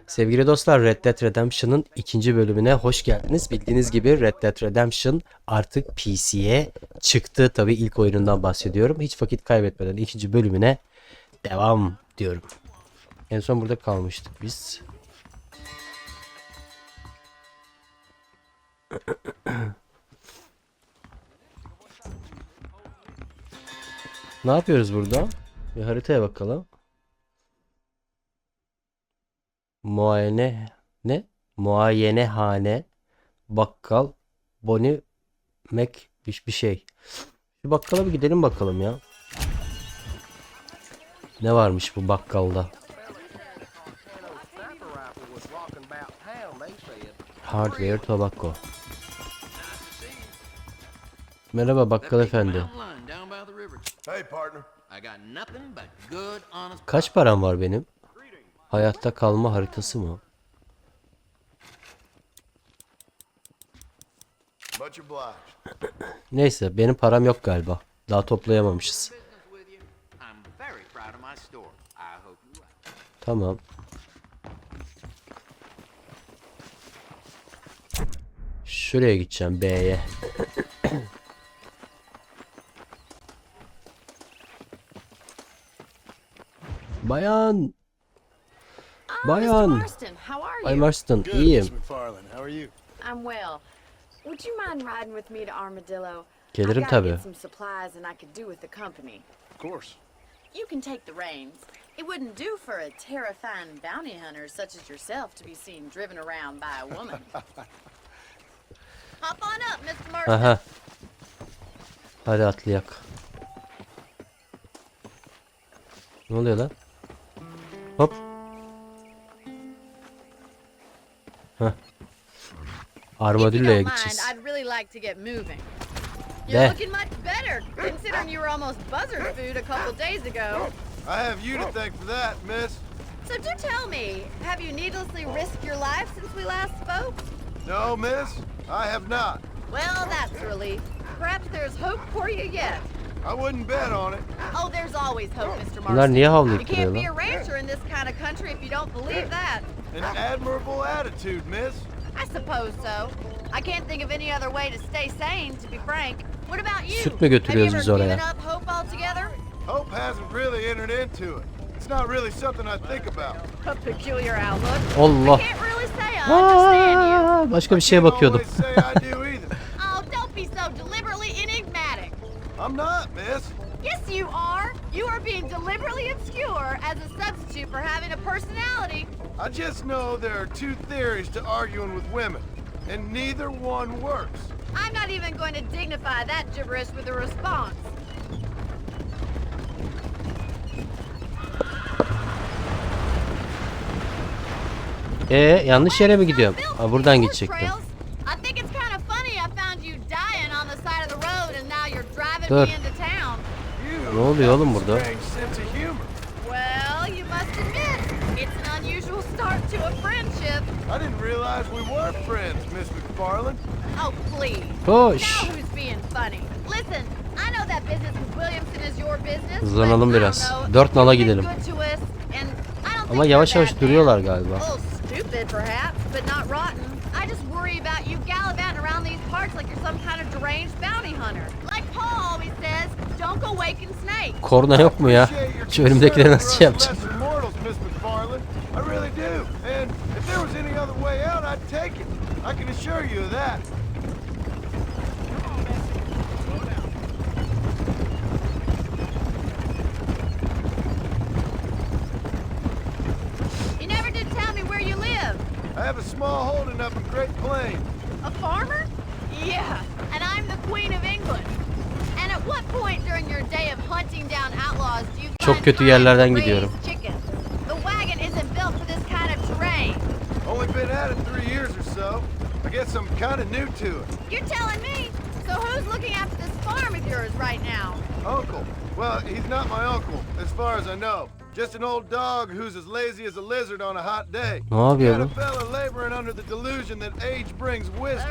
Sevgili dostlar, Red Dead Redemption'ın ikinci bölümüne hoş geldiniz. Bildiğiniz gibi Red Dead Redemption artık PC'ye çıktı. Tabii ilk oyunundan bahsediyorum. Hiç vakit kaybetmeden ikinci bölümüne devam diyorum. En son burada kalmıştık biz. Ne yapıyoruz burada? Bir haritaya bakalım. Muayenehane, bakkal, boni, mek, bir şey. Bir bakkala bir gidelim bakalım ya. Ne varmış bu bakkalda? Hardware tobacco. Merhaba bakkal efendi. Kaç param var benim? Hayatta kalma haritası mı? Neyse benim param yok galiba. Daha toplayamamışız. Tamam. Şuraya gideceğim B'ye. Bayan. Bayan. Marston, how are you? Ay Marston, Good, iyiyim. Miss McFarlane. How are you? I'm well. Would you mind riding with me to Armadillo? Gelirim I gotta tabii. get some supplies and I could do with the company. Of course. You can take the reins. It wouldn't do for a terrifying bounty hunter such as yourself to be seen driven around by a woman. Hop on up, Mr. Marston. Aha. Hadi atlayak. Ne oluyor lan? Hop. Heh. Armadillo'ya If you don't mind, gideceğiz. I'd really like to get moving. De. You're looking much better, considering you were almost buzzard food a couple days ago. I have you to thank for that, miss. So do tell me, have you needlessly risked your life since we last spoke? No, miss, I have not. Well, that's a relief. Perhaps there's hope for you yet. I wouldn't bet on it. Oh, there's always hope, Mr. Marston. Bunlar niye You havlayıp can't be a duruyorlar? rancher in this kind of country if you don't believe that. An admirable attitude, miss. I suppose so. I can't think of any other way to stay sane, to be frank. What about you? Süt mü götürüyoruz Have biz you ever oraya? given up hope altogether? Hope hasn't really entered into it. It's not really something I think about. A peculiar outlook. Allah. I can't really say I understand you. Aa, başka bir şeye Can't bakıyordum. always say I do either. Oh, don't be so deliberately enigmatic. I'm not, miss. Yes, you are. You are being deliberately obscure as a substitute for having a personality. I just know there are two theories to arguing with women, and neither one works. I'm not even going to dignify that gibberish with a response. Yanlış yere mi gidiyorum? Aa, buradan Horse gidecektim. trails. I think it's kind of funny I found you dying on the side of the road and now you're driving Dur. me into town. You Ne oluyor oğlum have a burada? strange sense of humor. Well, you must admit, it's an unusual start to a friendship. I didn't realize we were friends, Miss McFarlane. Oh, please. Koş. Now who's being funny? Listen, I know that business with Williamson is your business. Hızlanalım but I biraz. don't know, 4 nala you've been gidelim. good to us, and I don't Ama think yavaş you're a yavaş bad duruyorlar man. galiba. A little stupid, perhaps, but not rotten. I just worry about you gallivanting around these parts like you're some kind of deranged bounty hunter. Like Paul always says, don't go waking snakes. Korna yok mu ya? Appreciate your Şu önümdekileri concern nasıl for şey us yapacağım? lesser mortals, Miss McFarlane. I really do. And if there was any other way out, I'd take it. I can assure you of that. You never did tell me where you live. I have a small holding up in Great Plains. A farmer? Yeah, and I'm the Queen of England. And at what point during your day of hunting down outlaws do you Çok find kötü time yerlerden to raise gidiyorum. chickens? The wagon isn't built for this kind of terrain. Only been at it 3 years or so. I guess I'm kind of new to it. You're telling me? So who's looking after this farm of yours right now? Uncle. Well, he's not my uncle, as far as I know. Just an old dog who's as lazy as a lizard on a hot day. Ne yapıyor Got bu? a fella laboring under the delusion that age brings wisdom.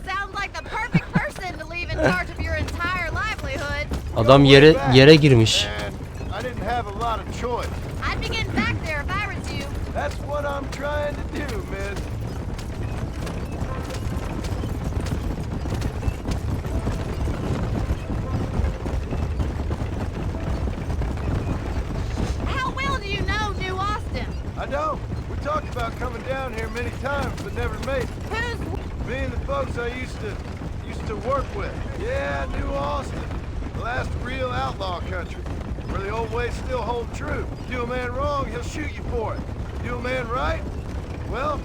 Sounds like the perfect person to leave in charge of your entire livelihood. Adam yere girmiş. And I didn't have a lot of choice. I'd be getting back there if I was you. That That's what I'm trying to do, miss. How well do you know New Austin? I don't. We talked about coming down here many times, but never made it. Who's... Me and the folks I used to work with. Yeah, New Austin. The last real outlaw country. Where the old ways still hold true. Do a man wrong, he'll shoot you for it. Do a man right, well,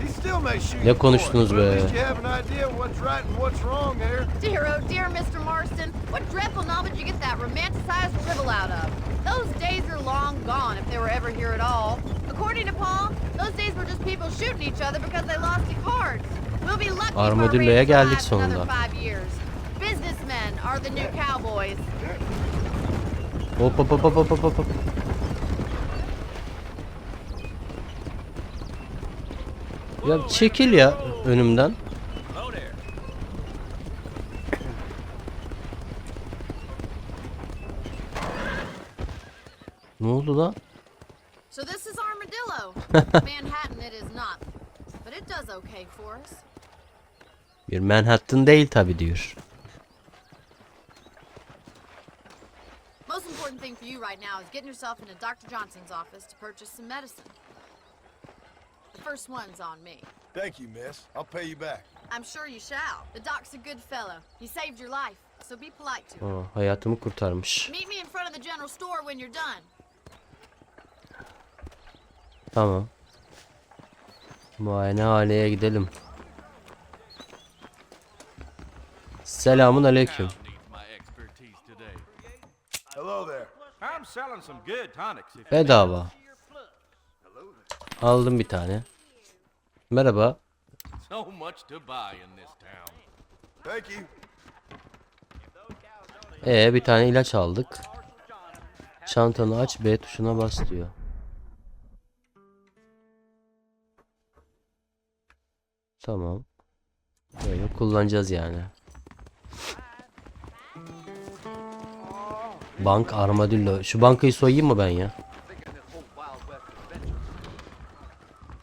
he still may shoot Ne you for it. konuştunuz But at be? least you have an idea of what's right and what's wrong there. Dear, oh dear, Mr. Marston. What dreadful novel did you get that romanticized drivel out of? Those days are long gone, if they were ever here at all. According to Paul, those days were just people shooting each other because they lost at cards. We'll be lucky if our Armadillo'ya race geldik survives another sonunda. 5 years. Businessmen are the new cowboys. Hop hop hop hop hop hop hop. Ya çekil ya önümden. Ne oldu lan? So this is Armadillo. Manhattan it is not. But it does okay for us. Bir Manhattan değil tabi diyor. Most important thing for you right now is getting yourself into Dr. Johnson's office to purchase some medicine. The first one's on me. Thank you, miss. I'll pay you back. I'm sure you shall. The doc's a good fellow. He saved your life, so be polite to him. Aa, hayatımı kurtarmış. Meet me in front of the general store when you're done. Tamam. Muayenehaneye gidelim. Selamun aleyküm. Hello there. I'm selling some good tonics. If Bedava. Aldım bir tane. Merhaba. so much to buy in this town. Thank you. Bir tane ilaç aldık. Çantanı aç, B tuşuna bas diyor. Tamam. Böyle kullanacağız yani. Bank Armadillo. Şu bankayı soyayım mı ben ya?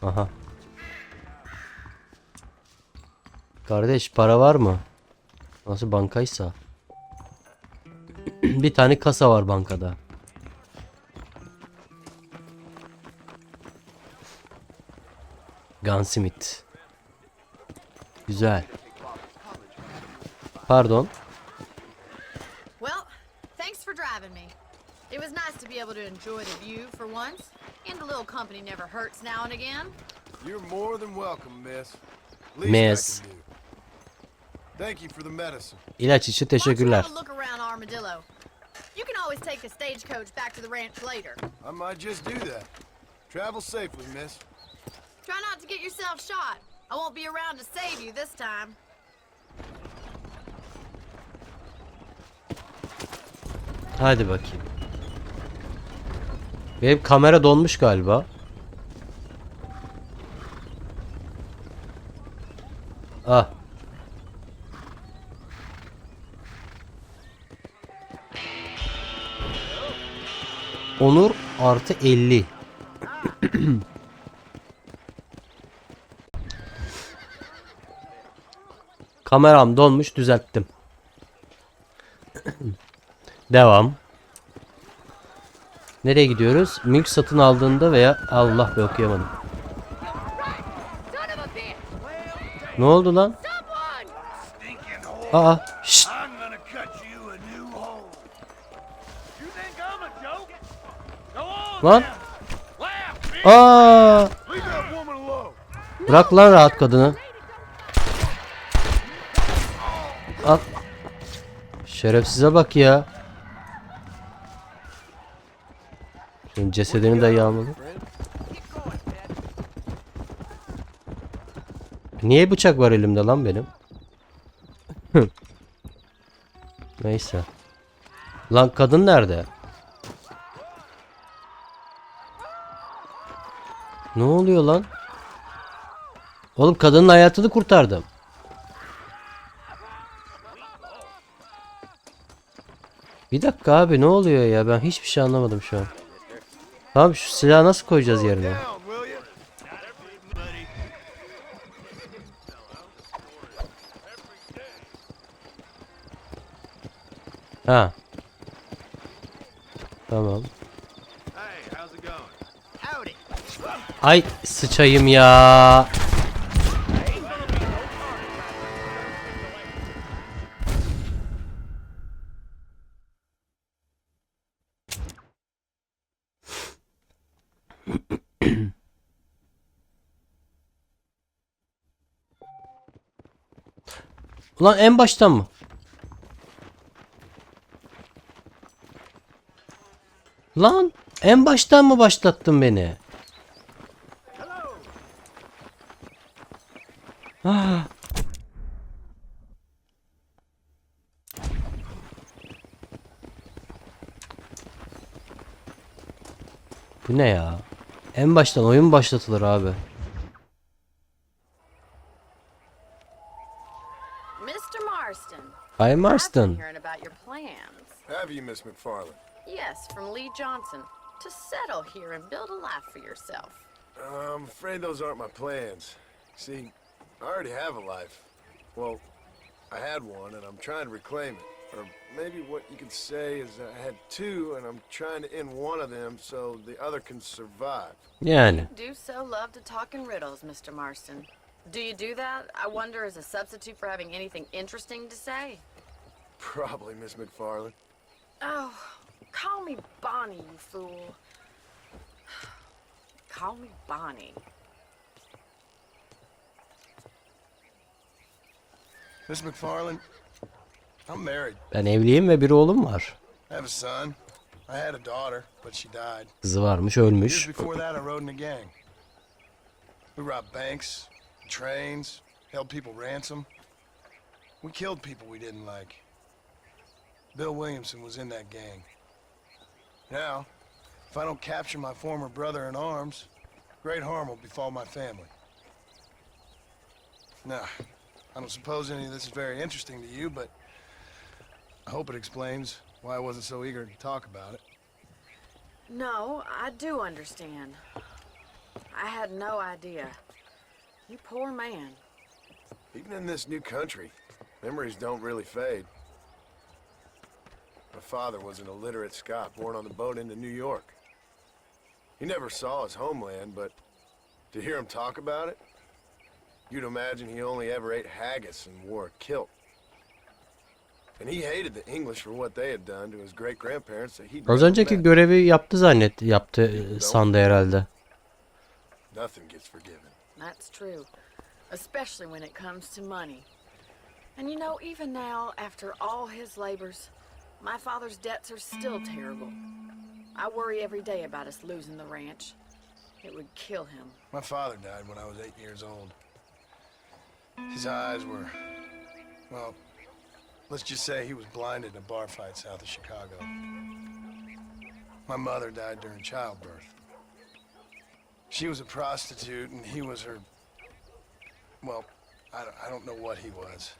Aha. Kardeş para var mı? Nasıl bankaysa. Bir tane kasa var bankada. Gunsmith. Güzel. Pardon. Well, thanks for driving me. It was nice to be able to enjoy the view for once, and a little company never hurts now and again. You're more than welcome, miss. Least Miss. I can do. Thank you for the medicine. İlaç için Why don't you teşekkürler. have a look around Armadillo? You can always take a stagecoach back to the ranch later. I might just do that. Travel safely, miss. Try not to get yourself shot. I won't be around to save you this time. Hadi bakayım. Benim kamera donmuş galiba. Ah. Onur artı 50. Kameram donmuş, düzelttim. Devam. Nereye gidiyoruz? Mülk satın aldığında veya Allah be okuyamadım. Son of a bitch! Ne oldu lan? Someone! Aa, şşt. I'm gonna cut you a new hole. You think I'm a joke? Go on. Lan. Laugh, bitch. Aa! Leave that woman alone. Bırak lan rahat kadını. Al. Şerefsize bak ya. Şimdi cesedini de yağmalı. Niye bıçak var elimde lan benim? Neyse. Lan kadın nerede? Ne oluyor lan? Oğlum kadının hayatını kurtardım. Bir dakika abi ne oluyor ya? Ben hiçbir şey anlamadım şu an. Tamam şu silahı nasıl koyacağız yerine? Down, will you? Ha. Tamam. Hey, how's it going? Howdy. Ay sıçayım ya. Ulan en baştan mı? Lan en baştan mı başlattın beni? Ah. Bu ne ya? En baştan oyun başlatılır abi. Mr. Marston. Hi I've been Marston. hearing about your plans. Have you, Miss McFarland? Yes, from Lee Johnson. To settle here and build a life for yourself. I'm afraid those aren't my plans. See, I already have a life. Well, I had one, and I'm trying to reclaim it. Or maybe what you could say is I had two, and I'm trying to end one of them so the other can survive. Yani. Do so love to talk in riddles, Mr. Marston. Do you do that, I wonder, as a substitute for having anything interesting to say? Probably, Miss McFarland. Oh, call me Bonnie, you fool. Call me Bonnie. Miss McFarland, I'm married. Ben evliyim ve bir oğlum var. I have a son. I had a daughter, but she died. Kızı varmış, Years ölmüş. before that, I rode in a gang. We robbed banks, trains, held people ransom. We killed people we didn't like. Bill Williamson was in that gang. Now, if I don't capture my former brother in arms, great harm will befall my family. Now, I don't suppose any of this is very interesting to you, but I hope it explains why I wasn't so eager to talk about it. No, I do understand. I had no idea. You poor man. Even in this new country, memories don't really fade. My father was an illiterate Scot born on the boat into New York. He never saw his homeland, but to hear him talk about it, you'd imagine he only ever ate haggis and wore a kilt. And he hated the English for what they had done to his great-grandparents that he'd Az never önceki met. görevi yaptı sandı herhalde. Nothing gets forgiven. That's true. Especially when it comes to money. And you know, even now, after all his labors, my father's debts are still terrible. I worry every day about us losing the ranch. It would kill him. My father died when I was 8 years old. His eyes were, well, let's just say he was blinded in a bar fight south of Chicago. My mother died during childbirth. She was a prostitute and he was her, well, I don't know what he was.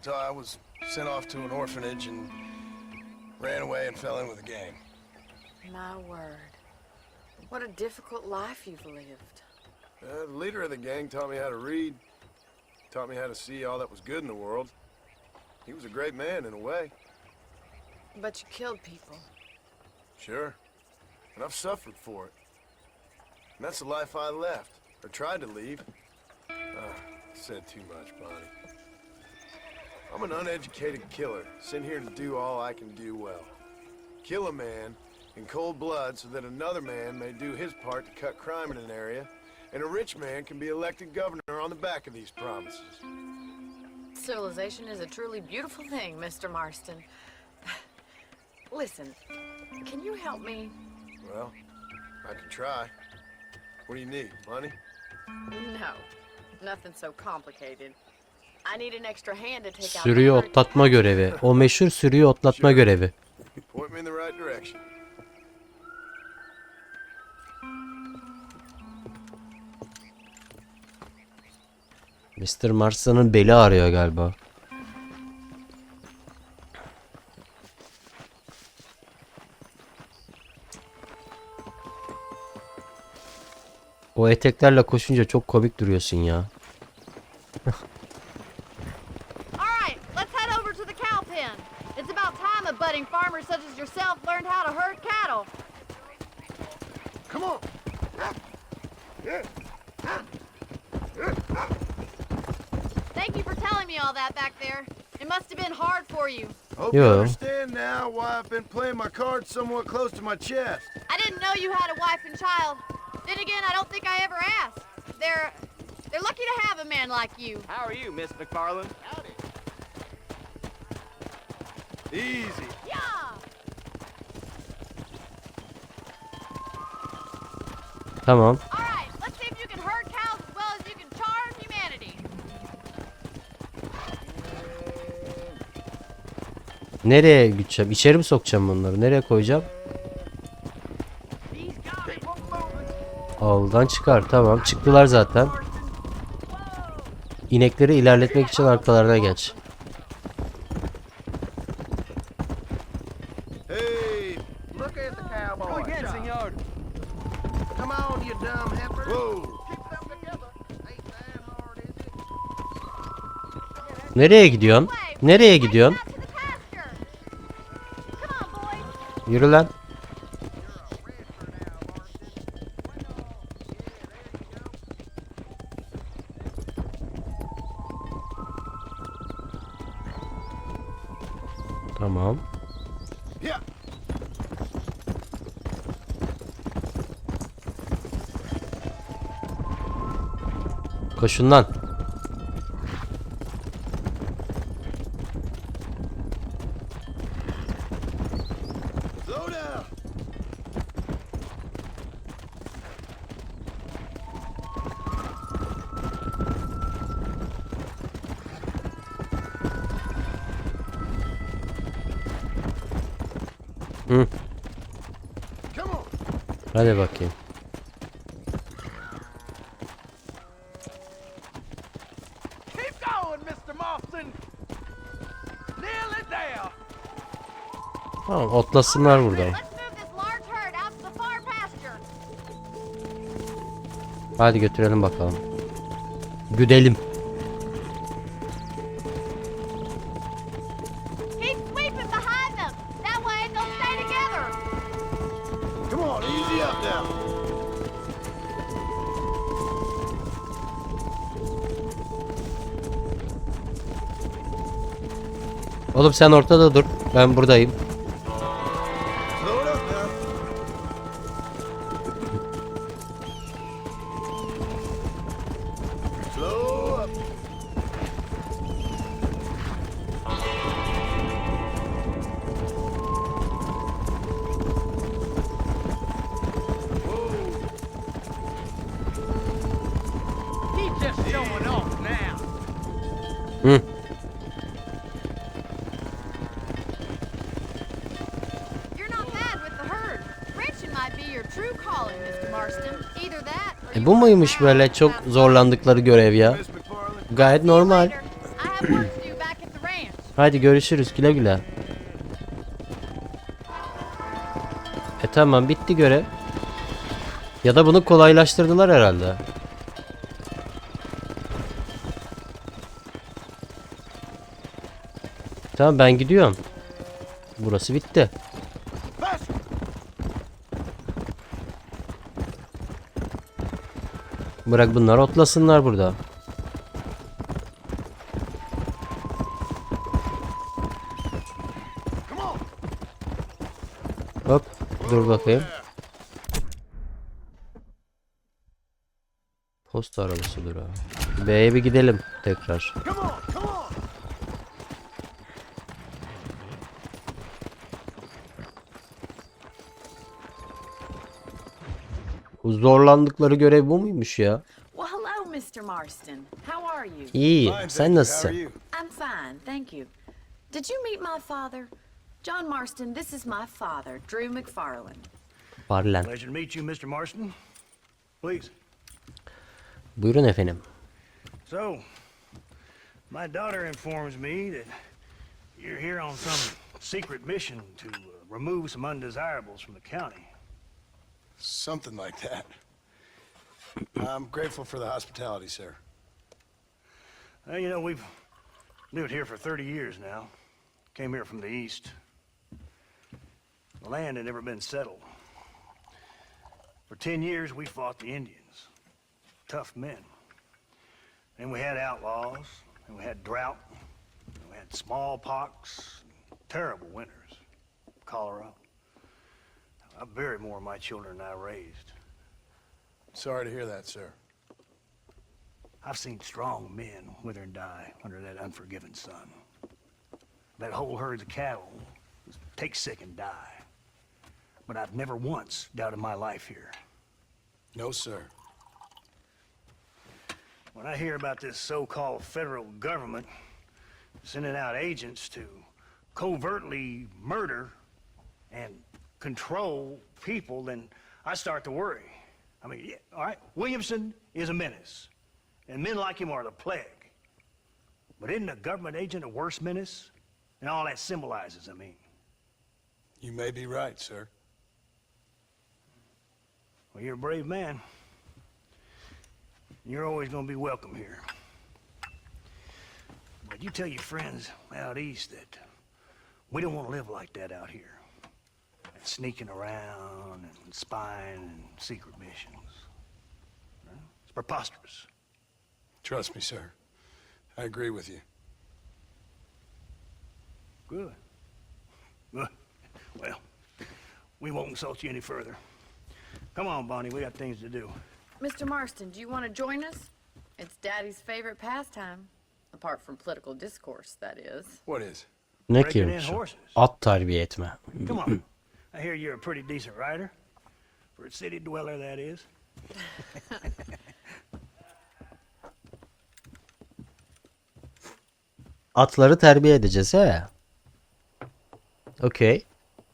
So I was sent off to an orphanage and ran away and fell in with a gang. My word. What a difficult life you've lived. The leader of the gang taught me how to read, taught me how to see all that was good in the world. He was a great man in a way. But you killed people. Sure. And I've suffered for it. And that's the life I left, or tried to leave. Said too much, Bonnie. I'm an uneducated killer, sent here to do all I can do well. Kill a man in cold blood so that another man may do his part to cut crime in an area, and a rich man can be elected governor on the back of these promises. Civilization is a truly beautiful thing, Mr. Marston. Listen, can you help me? Well, I can try. What do you need, money? No, nothing so complicated. I need an extra hand to take out Sürüyü the herd. otlatma görevi. O meşhur sürüyü otlatma görevi. Point me in the right direction. Mr. Marston'ın beli ağrıyor galiba. O eteklerle koşunca çok komik duruyorsun ya. All right, let's head over to the cow pen. It's about myself learned how to herd cattle. Come on. Thank you for telling me all that back there. It must have been hard for you. Hope you Yo. understand now why I've been playing my cards somewhat close to my chest. I didn't know you had a wife and child. Then again, I don't think I ever asked. They're lucky to have a man like you. How are you, Miss McFarland? Easy. Yeah. Tamam. All right, let's see if you can herd cows as well as you can charm humanity. Nereye gideceğim? İçeri mi sokacağım bunları? Nereye koyacağım? Avludan çıkar. Tamam. Çıktılar zaten. İnekleri ilerletmek için arkalarına geç. Hey, Look at the cowboy. Go ahead, senor. come on, you dumb heifer. Whoa. Nereye gidiyorsun? Nereye gidiyorsun? Out to the pasture. Come on, boys. Yürü lan. Tamam. Yeah. Koşun lan. Slow down. Hı. Come on. Hadi bakayım. Keep going, Mr. Marston. Nearly there. Tamam, otlasınlar burada. Let's move this large herd out to the far pasture. Hadi götürelim bakalım. Güdelim. Keep sweeping behind them. That way they'll stay together. Come on, easy up now. Oğlum sen ortada dur. Ben buradayım. Slow it up now. Slow up. He's just showing off now. Hı. You're not bad with the herd. Ranching might be your true calling, Mr. Marston. Either that or Bu muymuş böyle çok zorlandıkları görev ya? Miss McFarland. Gayet normal. later. I have work to do back at the ranch. Hadi görüşürüz, güle güle. Tamam, bitti görev. Ya da bunu kolaylaştırdılar herhalde. Tamam, ben gidiyorum. Burası bitti. Faster. Bırak bunlar otlasınlar burada. Come on. Hop, dur bakayım. Posta arabasıdır ha. B'ye bir gidelim tekrar. Come on. Come on. Bu zorlandıkları görev bu muymuş ya? Well, hello, Mr. Marston. How are you? İyi, Fine, sen thank you. How are nasılsın? you? I'm fine, thank you. Did you meet my father? Jhon Marston, this is my father, Drew McFarland. Parlen. Pleasure to meet you, Mr. Marston. Please. Buyurun efendim. So, my daughter informs me that you're here on some secret mission to remove some undesirables from the county. Something like that. I'm grateful for the hospitality, sir. Well, you know, we've lived here for 30 years now. Came here from the east. The land had never been settled. For 10 years, we fought the Indians. Tough men. Then we had outlaws, and we had drought, and we had smallpox, terrible winters, cholera. I buried more of my children than I raised. Sorry to hear that, sir. I've seen strong men wither and die under that unforgiving sun. That whole herds of cattle take sick and die. But I've never once doubted my life here. No, sir. When I hear about this so-called federal government sending out agents to covertly murder and control people, then I start to worry. I mean, yeah, all right, Williamson is a menace, and men like him are the plague. But isn't a government agent a worse menace? And all that symbolizes, I mean. You may be right, sir. Well, you're a brave man. You're always going to be welcome here. But you tell your friends out east that we don't want to live like that out here. Sneaking around and spying and secret missions. It's preposterous. Trust me, sir. I agree with you. Good. Good. Well, we won't insult you any further. Come on, Bonnie, we got things to do. Mr. Marston, do you want to join us? It's Daddy's favorite pastime. Apart from political discourse, that is. What is? Ne Breaking in ki? horses. At terbiye etme. Come on. I hear you're a pretty decent rider. For a city dweller, that is. Atları terbiye edeceğiz he. Okey.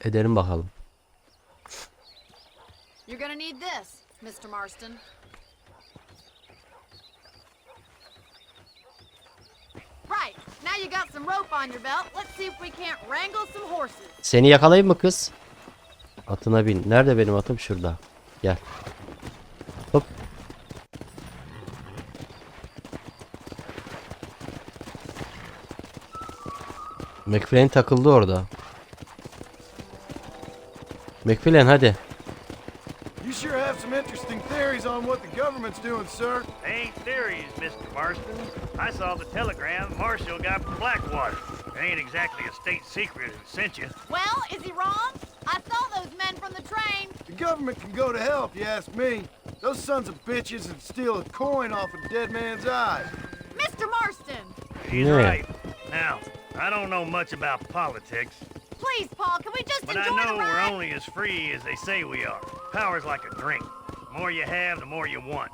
Edelim bakalım. You're gonna need this, Mr. Marston. Right, now you got some rope on your belt. Let's see if we can't wrangle some horses. Seni yakalayayım mı kız? Atına bin. Nerede benim atım? Şurada. Gel. Hop. McFlane takıldı orada. McFlane hadi. You sure have some interesting theories on what the government's doing, sir. Ain't theories, Mr. Marston. I saw the telegram Marshall got from Blackwater. It ain't exactly a state secret that sent you. Well, is he wrong? I saw those men from the train. The government can go to hell if you ask me. Those sons of bitches would steal a coin off a dead man's eyes. Mr. Marston! He's Yeah. right. Now, I don't know much about politics, Please, Paul, can we just but I enjoy know the we're ride? only as free as they say we are. Power's like a drink. The more you have, the more you want.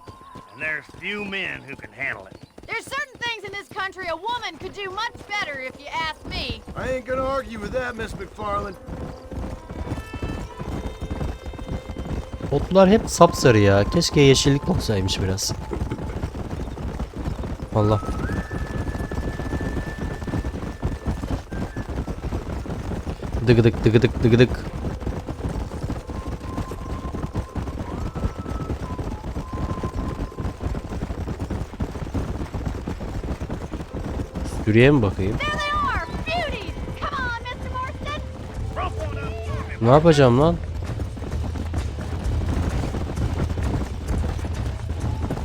And there's few men who can handle it. There's certain things in this country a woman could do much better if you ask me. I ain't gonna argue with that, Miss McFarland. Otlar hep sapsarı ya. Keşke yeşillik olsaymış biraz. Allah. Dıgıdık dıgıdık dıgıdık. Sürüye mi bakayım? There they are! Beauties! Come on, Mr. Marston! Rope on up. Ne yapacağım lan?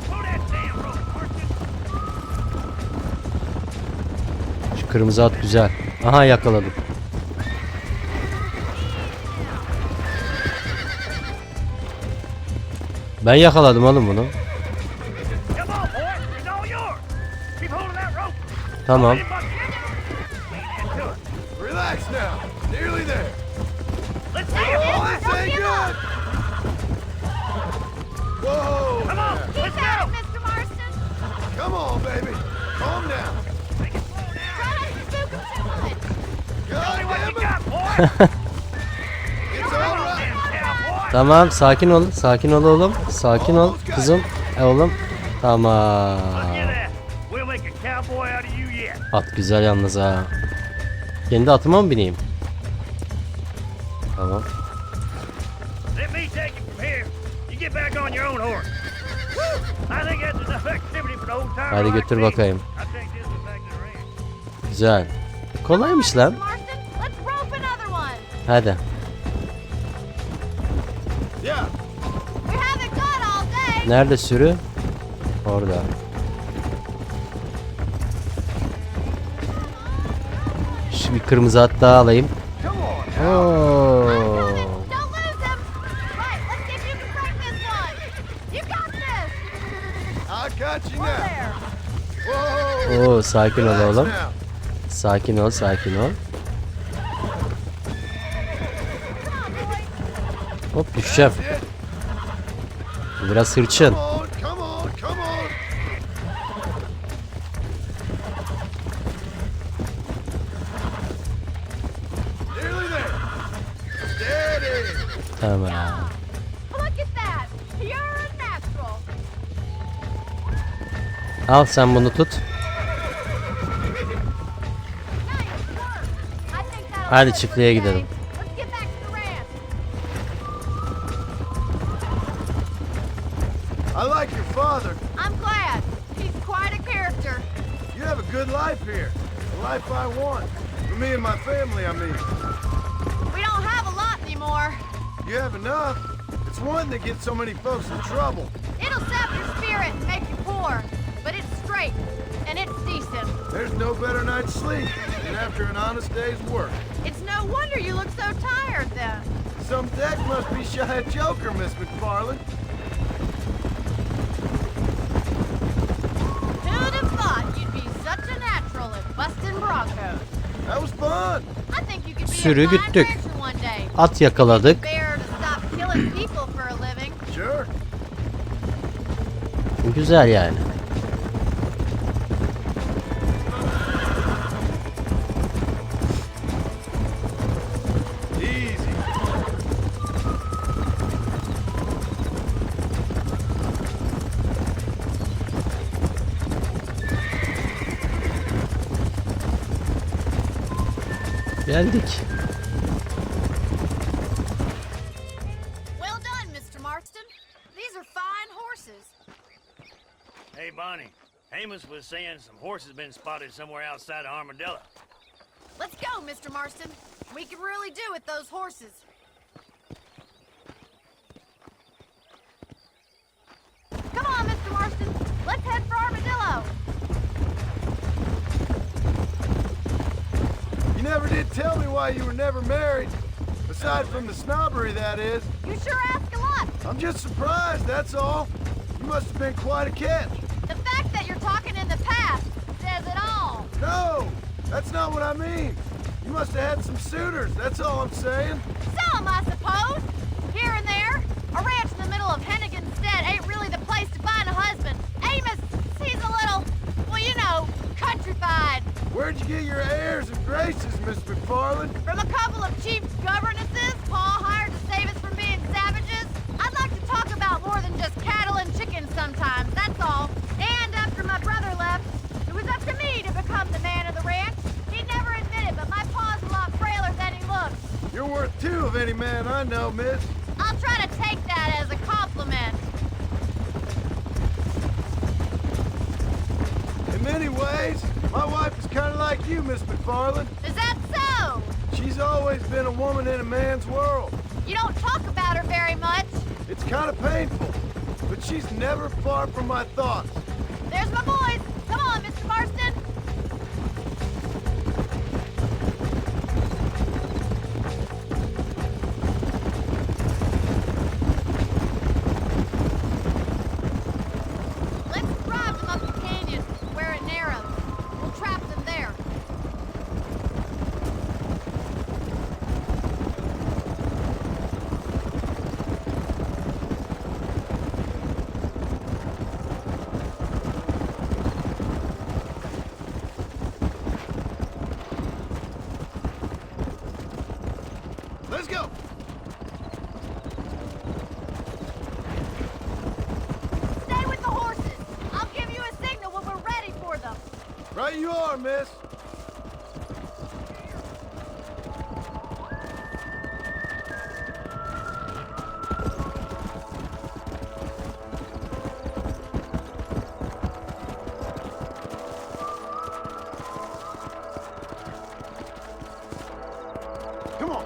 Pull that damn rope, Marston. Şu kırmızı at güzel. Aha yakaladım. Ben yakaladım oğlum bunu. Come on, boy. It's all yours. Keep holding that rope. Tamam. Lean into it. Relax now. Nearly there. Let's see it. Oh, this ain't good. Whoa. Come on. there. Let's Got go. it, Mr. Marston! Come on, baby. Calm down. Make it slow down. Try not to spook him too much! Tell me God what damn you it. got, boy. It's Come all on, right. damn cowboy. Tamam sakin ol. Sakin ol oğlum. Sakin ol kızım. Oğlum. Tamam. Look at that. We'll make a cowboy out of you yet. At güzel yalnız ha. Kendi atıma mı bineyim? Tamam. Let me take it from here. You get back on your own horse. I think that's enough activity for the old timer Hadi like götür me. bakayım. I take this one back to the ranch. Güzel. Kolaymış lan. Marston, let's rope another one! Hadi. Nerede sürü? Orada. Şu bir kırmızı at daha alayım. Oo. Don't lose him! Right, let's see if you can break this one! You got this! I got you Over now. there! Whoa. Oo, sakin ol Relax oğlum. now. Sakin ol, sakin ol. Hop düşeceğim. That's it. Bu biraz hırçın. Come on, come on, come on. Nearly there. Steady. Tamam. Look at that! Pure and natural! Al sen bunu tut. Nice work! I think that'll Hadi do it çiftliğe for today. gidelim. Let's get back to the ranch. I like your father. I'm glad. He's quite a character. You have a good life here. The life I want. For me and my family, I mean. We don't have a lot anymore. You have enough. It's one that gets so many folks in trouble. It'll sap your spirit and make you poor. But it's straight. And it's decent. There's no better night's sleep than after an honest day's work. It's no wonder you look so tired then. Some deck must be shy of Joker, Miss McFarland. Who'd have thought you'd be such a natural at busting broncos? That was fun. I think you could be Sürü a fine güttük. rancher one day. At yakaladık. Fair to stop killing people for a living. Sure. Güzel yani. Easy. Geldik. Well done, Mr. Marston. These are fine horses. Hey, Bonnie. Amos was saying some horses been spotted somewhere outside of Armadillo. Let's go, Mr. Marston. We can really do with those horses. Come on, Mr. Marston. Let's head for Armadillo. You never did tell me why you were never married. Aside from the snobbery, that is. You sure ask a lot. I'm just surprised, that's all. You must have been quite a catch. The fact that you're talking in the past says it all. No, that's not what I mean. You must have had some suitors, that's all I'm saying. Some, I suppose. Here and there. A ranch in the middle of Hennigan's Stead ain't really the place to find a husband. Amos, he's a little, well, you know, countrified. Where'd you get your airs and graces, Miss McFarland? From a couple of cheap governesses Pa hired to save us from being savages. I'd like to talk about more than just cattle and chickens sometimes, that's all. And after my brother left, it was up to me to become the man of the ranch. He'd never admit it, but my pa's a lot frailer than he looks. You're worth two of any man I know, miss. I'll try to take that as a compliment. In many ways, my wife is kind of like you, Miss McFarland. Is that so? She's always been a woman in a man's world. You don't talk about her very much. It's kind of painful, but she's never far from my thoughts. There's my boys. Come on, Mr. Marston. Let's drive them up the canyon where it narrows. We'll trap them there. Let's go. Stay with the horses. I'll give you a signal when we're ready for them. Right you are, miss. Come on.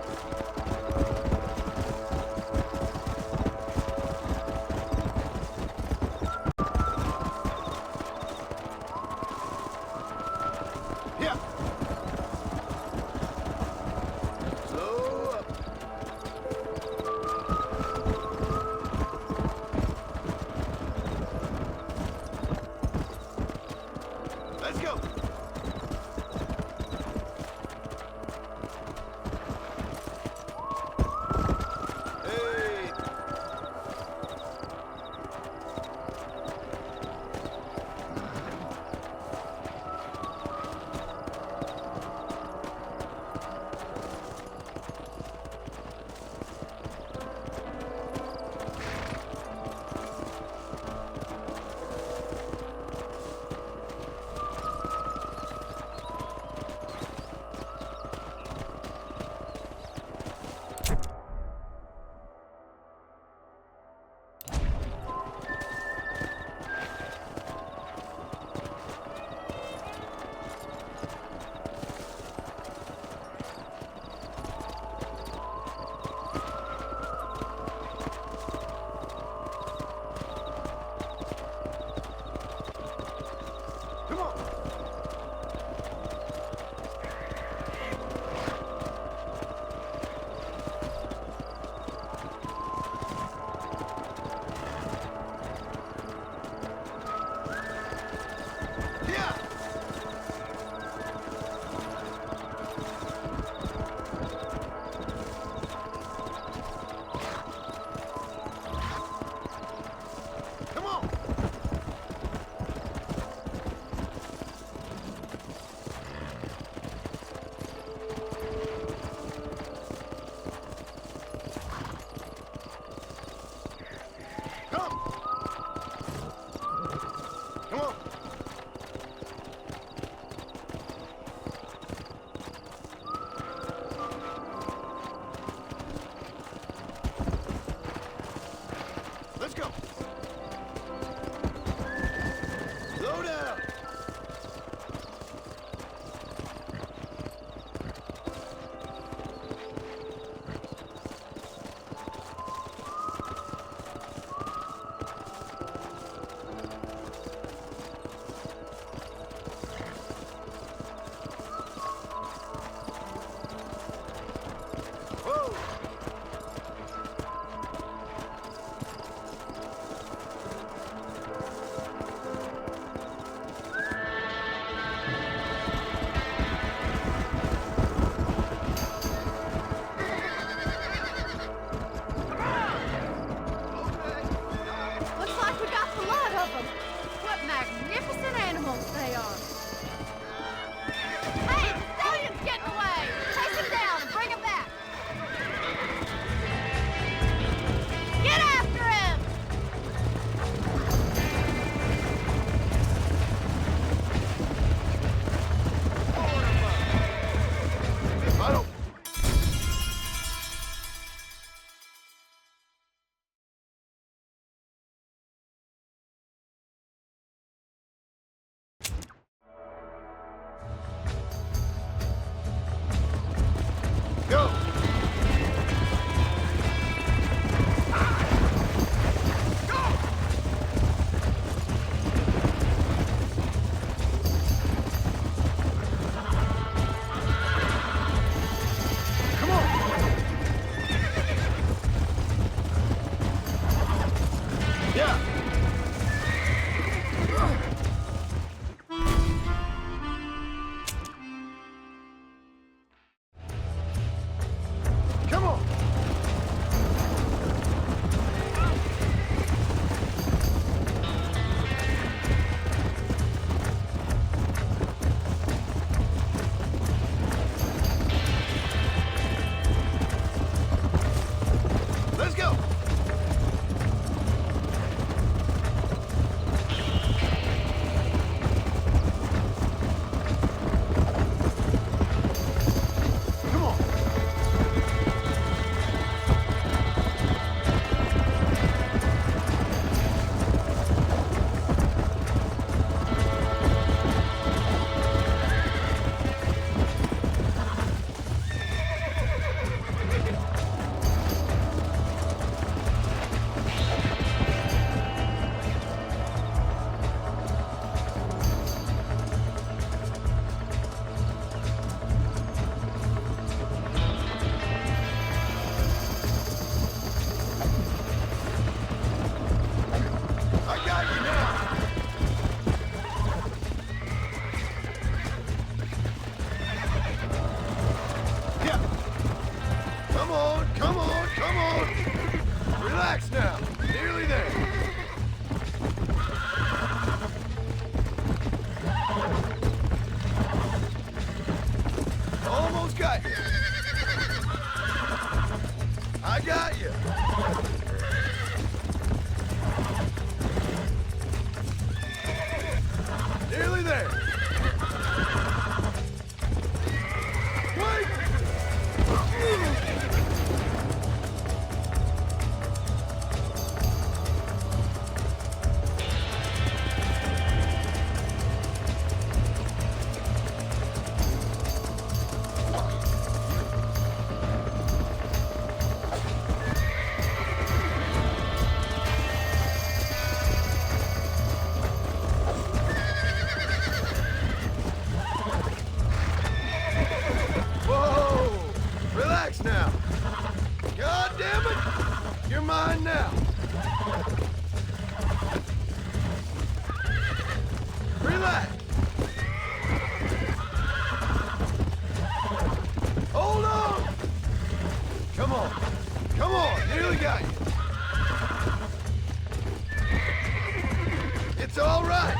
It's all right.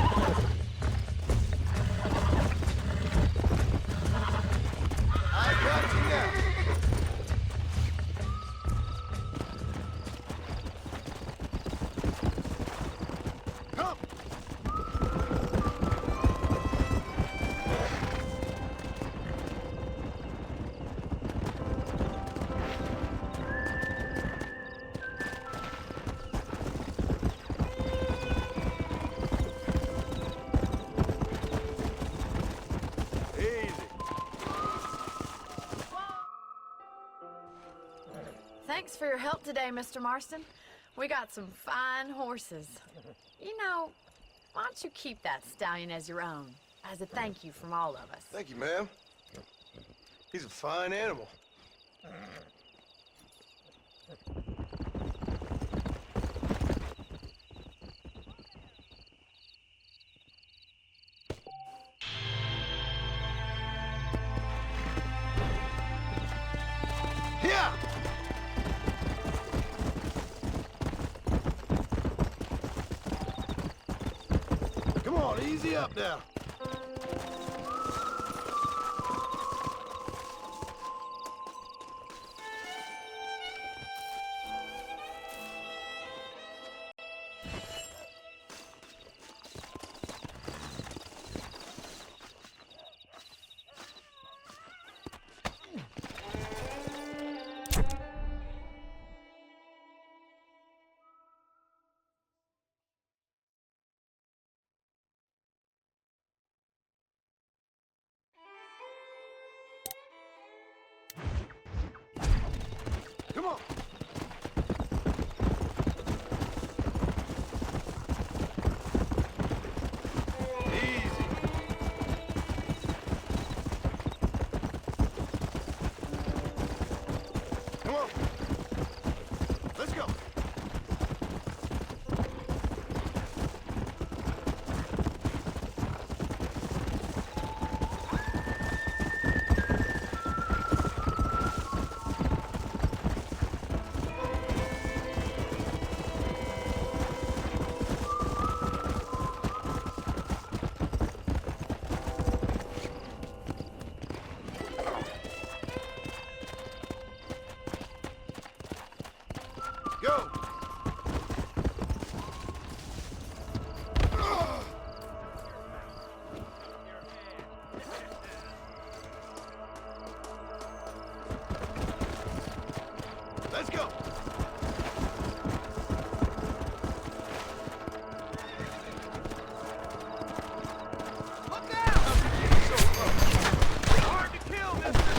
I got you now. Come. Thanks for your help today, Mr. Marston. We got some fine horses. You know, why don't you keep that stallion as your own, as a thank you from all of us? Thank you, ma'am. He's a fine animal. Yeah. Come on, easy up now. Come on. Easy. Come on. Let's go. Go. Let's go. Look out! So close. Hard to kill, mister.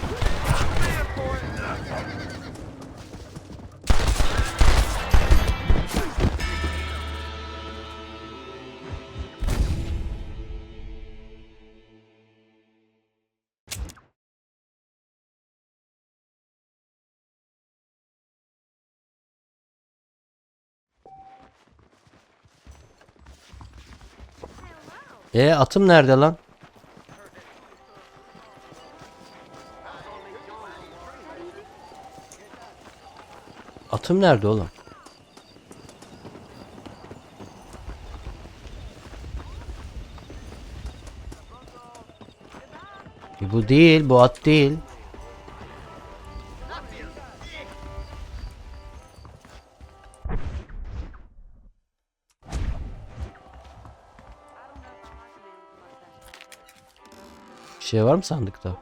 Man for it. Atım nerede lan? Atım nerede oğlum? Bu değil, bu at değil. Bir şey var mı sandıkta?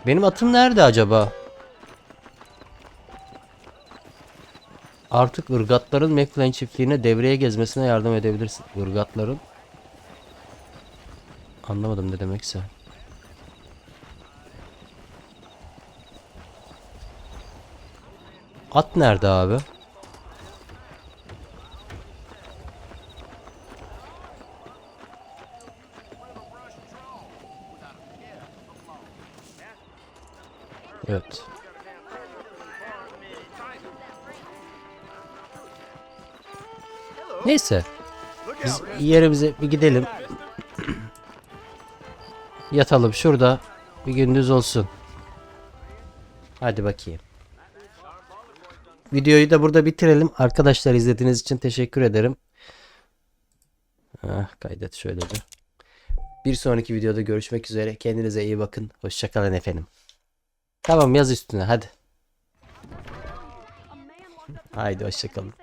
Benim atım nerede acaba? Artık ırgatların McLean çiftliğine devreye gezmesine yardım edebilirsin. Irgatların. Anlamadım ne demekse. At nerede abi? Evet. Neyse. Biz yerimize bir gidelim. Yatalım şurada. Bir gündüz olsun. Hadi bakayım. Videoyu da burada bitirelim. Arkadaşlar izlediğiniz için teşekkür ederim. Kaydet şöyle bir sonraki videoda görüşmek üzere. Kendinize iyi bakın. Hoşçakalın efendim. Tamam, yaz üstüne hadi. Haydi hoşçakalın.